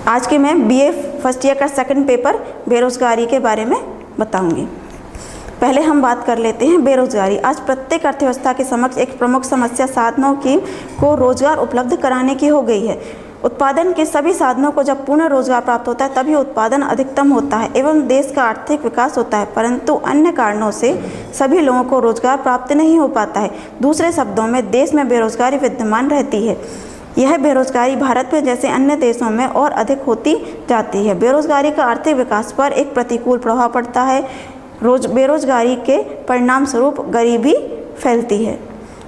आज के मैं बीए फर्स्ट ईयर का सेकंड पेपर बेरोजगारी के बारे में बताऊंगी। पहले हम बात कर लेते हैं बेरोजगारी। आज प्रत्येक अर्थव्यवस्था के समक्ष एक प्रमुख समस्या साधनों को रोजगार उपलब्ध कराने की हो गई है। उत्पादन के सभी साधनों को जब पूर्ण रोजगार प्राप्त होता है तभी उत्पादन अधिकतम होता है एवं देश का आर्थिक विकास होता है, परंतु अन्य कारणों से सभी लोगों को रोजगार प्राप्त नहीं हो पाता है। दूसरे शब्दों में देश में बेरोजगारी विद्यमान रहती है। यह बेरोजगारी भारत में जैसे अन्य देशों में और अधिक होती जाती है। बेरोजगारी का आर्थिक विकास पर एक प्रतिकूल प्रभाव पड़ता है। बेरोजगारी के परिणाम स्वरूप गरीबी फैलती है।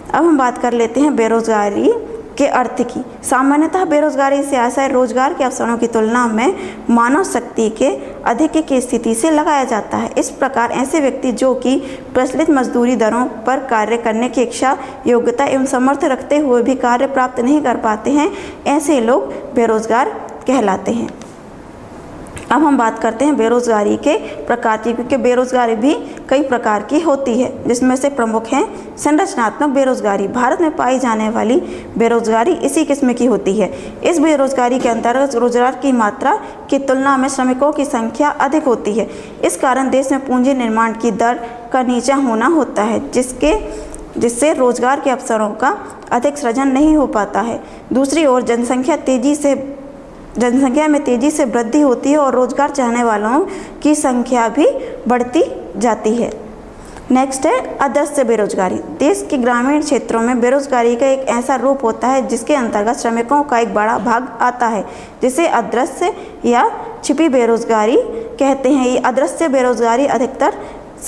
अब हम बात कर लेते हैं बेरोजगारी के अर्थ की। सामान्यतः बेरोजगारी से आशय रोजगार के अवसरों की तुलना में मानव शक्ति के अधिक की स्थिति से लगाया जाता है। इस प्रकार ऐसे व्यक्ति जो कि प्रचलित मजदूरी दरों पर कार्य करने की इच्छा, योग्यता एवं समर्थ रखते हुए भी कार्य प्राप्त नहीं कर पाते हैं, ऐसे लोग बेरोजगार कहलाते हैं। अब हम बात करते हैं बेरोजगारी के प्रकार की, क्योंकि बेरोजगारी भी कई प्रकार की होती है, जिसमें से प्रमुख हैं संरचनात्मक बेरोजगारी। भारत में पाई जाने वाली बेरोजगारी इसी किस्म की होती है। इस बेरोजगारी के अंतर्गत रोजगार की मात्रा की तुलना में श्रमिकों की संख्या अधिक होती है। इस कारण देश में पूंजी निर्माण की दर का नीचा होना होता है, जिससे रोजगार के अवसरों का अधिक सृजन नहीं हो पाता है। दूसरी ओर जनसंख्या में तेजी से वृद्धि होती है और रोजगार चाहने वालों की संख्या भी बढ़ती जाती है। नेक्स्ट है अदृश्य बेरोजगारी। देश के ग्रामीण क्षेत्रों में बेरोजगारी का एक ऐसा रूप होता है जिसके अंतर्गत श्रमिकों का एक बड़ा भाग आता है, जिसे अदृश्य या छिपी बेरोजगारी कहते हैं। ये अदृश्य बेरोजगारी अधिकतर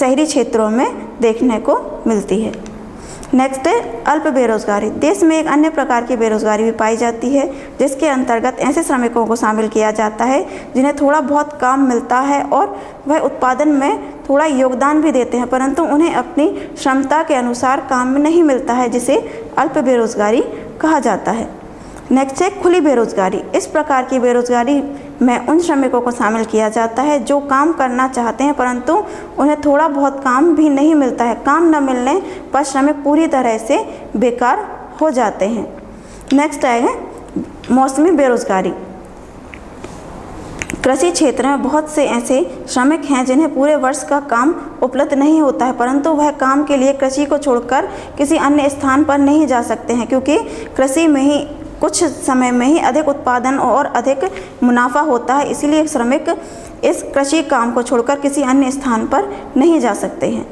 शहरी क्षेत्रों में देखने को मिलती है। नेक्स्ट है अल्प बेरोजगारी। देश में एक अन्य प्रकार की बेरोजगारी भी पाई जाती है, जिसके अंतर्गत ऐसे श्रमिकों को शामिल किया जाता है जिन्हें थोड़ा बहुत काम मिलता है और वह उत्पादन में थोड़ा योगदान भी देते हैं, परंतु उन्हें अपनी क्षमता के अनुसार काम नहीं मिलता है, जिसे अल्प बेरोजगारी कहा जाता है। नेक्स्ट है खुली बेरोजगारी। इस प्रकार की बेरोजगारी में उन श्रमिकों को शामिल किया जाता है जो काम करना चाहते हैं, परंतु उन्हें थोड़ा बहुत काम भी नहीं मिलता है। काम न मिलने पर श्रमिक पूरी तरह से बेकार हो जाते हैं। नेक्स्ट आएगा मौसमी बेरोजगारी। कृषि क्षेत्र में बहुत से ऐसे श्रमिक हैं जिन्हें पूरे वर्ष का काम उपलब्ध नहीं होता है, परंतु वह काम के लिए कृषि को छोड़कर किसी अन्य स्थान पर नहीं जा सकते हैं, क्योंकि कृषि में ही कुछ समय में ही अधिक उत्पादन और अधिक मुनाफा होता है। इसलिए श्रमिक इस कृषि काम को छोड़कर किसी अन्य स्थान पर नहीं जा सकते हैं।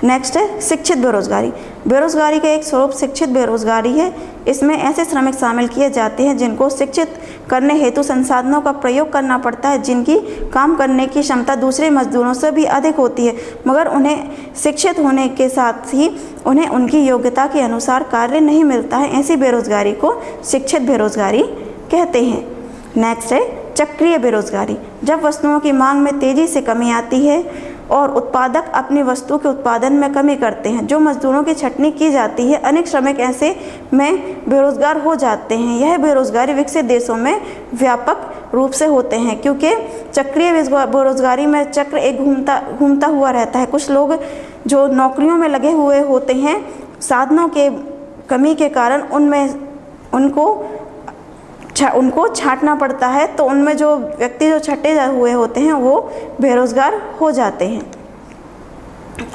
नेक्स्ट है शिक्षित बेरोजगारी। बेरोजगारी का एक स्वरूप शिक्षित बेरोजगारी है। इसमें ऐसे श्रमिक शामिल किए जाते हैं जिनको शिक्षित करने हेतु संसाधनों का प्रयोग करना पड़ता है, जिनकी काम करने की क्षमता दूसरे मजदूरों से भी अधिक होती है, मगर उन्हें शिक्षित होने के साथ ही उन्हें उनकी योग्यता के अनुसार कार्य नहीं मिलता है। ऐसी बेरोजगारी को शिक्षित बेरोजगारी कहते हैं। नेक्स्ट है चक्रीय बेरोजगारी। जब वस्तुओं की मांग में तेजी से कमी आती है और उत्पादक अपनी वस्तु के उत्पादन में कमी करते हैं, जो मजदूरों की छंटनी की जाती है, अनेक श्रमिक ऐसे में बेरोजगार हो जाते हैं। यह बेरोजगारी विकसित देशों में व्यापक रूप से होते हैं, क्योंकि चक्रीय बेरोजगारी में चक्र एक घूमता हुआ रहता है। कुछ लोग जो नौकरियों में लगे हुए होते हैं, साधनों के कमी के कारण उनको छांटना पड़ता है, तो उनमें जो व्यक्ति जो छटे हुए होते हैं वो बेरोजगार हो जाते हैं।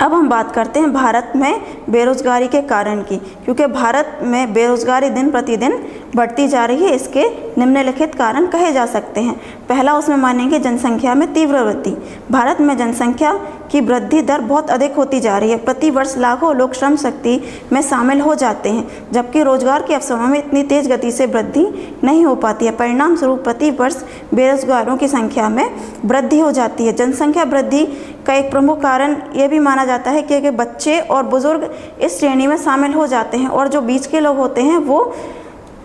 अब हम बात करते हैं भारत में बेरोजगारी के कारण की, क्योंकि भारत में बेरोजगारी दिन प्रतिदिन बढ़ती जा रही है। इसके निम्नलिखित कारण कहे जा सकते हैं। पहला उसमें मानेंगे जनसंख्या में तीव्र वृद्धि। भारत में जनसंख्या की वृद्धि दर बहुत अधिक होती जा रही है। प्रति वर्ष लाखों लोग श्रम शक्ति में शामिल हो जाते हैं, जबकि रोजगार के अवसरों में इतनी तेज गति से वृद्धि नहीं हो पाती है। परिणाम स्वरूप प्रति वर्ष बेरोजगारों की संख्या में वृद्धि हो जाती है। जनसंख्या वृद्धि का एक प्रमुख कारण यह भी माना जाता है कि बच्चे और बुजुर्ग इस श्रेणी में शामिल हो जाते हैं, और जो बीच के लोग होते हैं, वो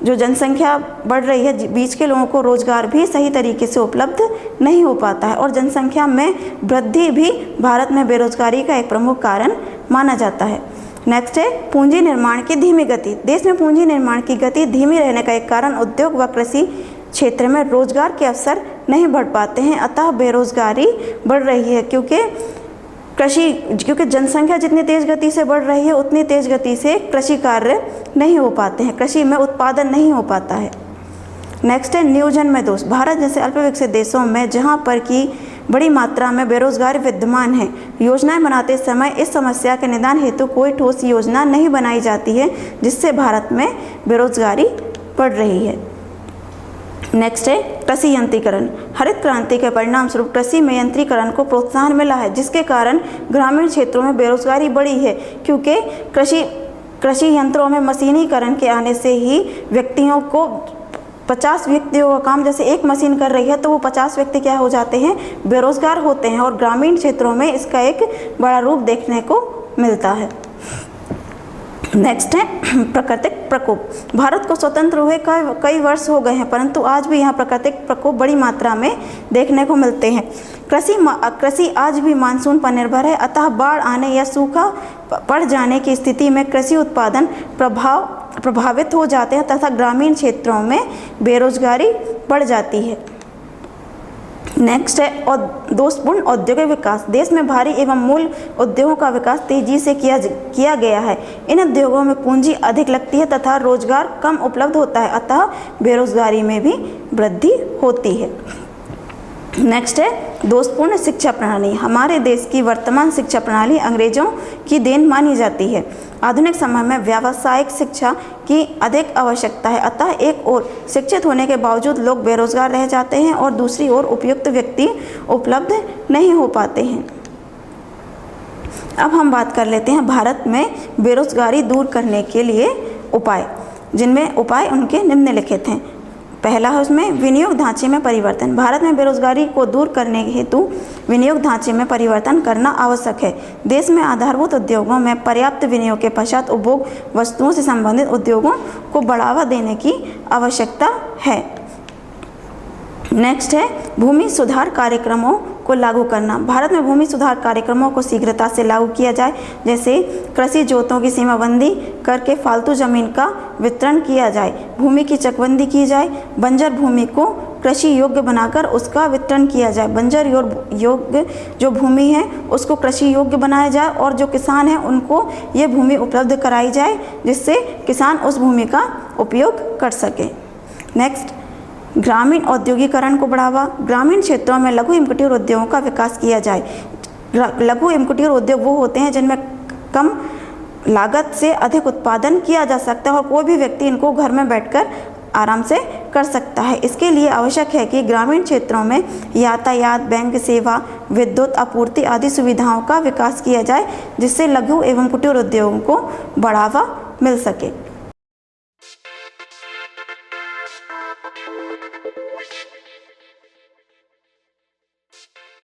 जो जनसंख्या बढ़ रही है, बीच के लोगों को रोजगार भी सही तरीके से उपलब्ध नहीं हो पाता है, और जनसंख्या में वृद्धि भी भारत में बेरोजगारी का एक प्रमुख कारण माना जाता है। नेक्स्ट है पूंजी निर्माण की धीमी गति। देश में पूंजी निर्माण की गति धीमी रहने का एक कारण उद्योग व कृषि क्षेत्र में रोजगार के अवसर नहीं बढ़ पाते हैं, अतः बेरोजगारी बढ़ रही है, क्योंकि जनसंख्या जितनी तेज गति से बढ़ रही है उतनी तेज गति से कृषि कार्य नहीं हो पाते हैं, कृषि में उत्पादन नहीं हो पाता है। नेक्स्ट है नियोजन में दोष। भारत जैसे अल्पविकसित देशों में जहाँ पर कि बड़ी मात्रा में बेरोजगारी विद्यमान है, योजनाएं बनाते समय इस समस्या के निदान हेतु कोई ठोस योजना नहीं बनाई जाती है, जिससे भारत में बेरोजगारी बढ़ रही है। नेक्स्ट है कृषि यंत्रीकरण। हरित क्रांति के परिणाम स्वरूप कृषि में यंत्रीकरण को प्रोत्साहन मिला है, जिसके कारण ग्रामीण क्षेत्रों में बेरोजगारी बढ़ी है, क्योंकि कृषि यंत्रों में मशीनीकरण के आने से ही व्यक्तियों को 50 व्यक्तियों का काम जैसे एक मशीन कर रही है तो वो 50 व्यक्ति क्या हो जाते हैं, बेरोजगार होते हैं, और ग्रामीण क्षेत्रों में इसका एक बड़ा रूप देखने को मिलता है। नेक्स्ट है प्राकृतिक प्रकोप। भारत को स्वतंत्र हुए कई वर्ष हो गए हैं, परंतु आज भी यहाँ प्राकृतिक प्रकोप बड़ी मात्रा में देखने को मिलते हैं। कृषि आज भी मानसून पर निर्भर है, अतः बाढ़ आने या सूखा पड़ जाने की स्थिति में कृषि उत्पादन प्रभावित हो जाते हैं तथा ग्रामीण क्षेत्रों में बेरोजगारी बढ़ जाती है। नेक्स्ट है और दोषपूर्ण औद्योगिक विकास। देश में भारी एवं मूल उद्योगों का विकास तेजी से किया गया है। इन उद्योगों में पूंजी अधिक लगती है तथा रोजगार कम उपलब्ध होता है, अतः बेरोजगारी में भी वृद्धि होती है। नेक्स्ट है दोषपूर्ण शिक्षा प्रणाली। हमारे देश की वर्तमान शिक्षा प्रणाली अंग्रेजों की देन मानी जाती है। आधुनिक समय में व्यावसायिक शिक्षा की अधिक आवश्यकता है, अतः एक ओर शिक्षित होने के बावजूद लोग बेरोजगार रह जाते हैं और दूसरी ओर उपयुक्त व्यक्ति उपलब्ध नहीं हो पाते हैं। अब हम बात कर लेते हैं भारत में बेरोजगारी दूर करने के लिए उपाय, जिनमें उपाय उनके निम्नलिखित हैं। पहला है उसमें विनियोग ढांचे में परिवर्तन। भारत में बेरोजगारी को दूर करने हेतु विनियोग ढांचे में परिवर्तन करना आवश्यक है। देश में आधारभूत उद्योगों में पर्याप्त विनियोग के पश्चात उपभोग वस्तुओं से संबंधित उद्योगों को बढ़ावा देने की आवश्यकता है। नेक्स्ट है भूमि सुधार कार्यक्रमों को लागू करना। भारत में भूमि सुधार कार्यक्रमों को शीघ्रता से लागू किया जाए, जैसे कृषि जोतों की सीमाबंदी करके फालतू जमीन का वितरण किया जाए, भूमि की चकबंदी की जाए, बंजर भूमि को कृषि योग्य बनाकर उसका वितरण किया जाए, बंजर योग्य जो भूमि है उसको कृषि योग्य बनाया जाए और जो किसान हैं उनको ये भूमि उपलब्ध कराई जाए, जिससे किसान उस भूमि का उपयोग कर सके। नेक्स्ट ग्रामीण औद्योगिकरण को बढ़ावा। ग्रामीण क्षेत्रों में लघु एवं कुटीर उद्योगों का विकास किया जाए। लघु एवं कुटीर उद्योग वो होते हैं जिनमें कम लागत से अधिक उत्पादन किया जा सकता है और कोई भी व्यक्ति इनको घर में बैठकर आराम से कर सकता है। इसके लिए आवश्यक है कि ग्रामीण क्षेत्रों में यातायात, बैंक सेवा, विद्युत आपूर्ति आदि सुविधाओं का विकास किया जाए, जिससे लघु एवं कुटीर उद्योगों को बढ़ावा मिल सके।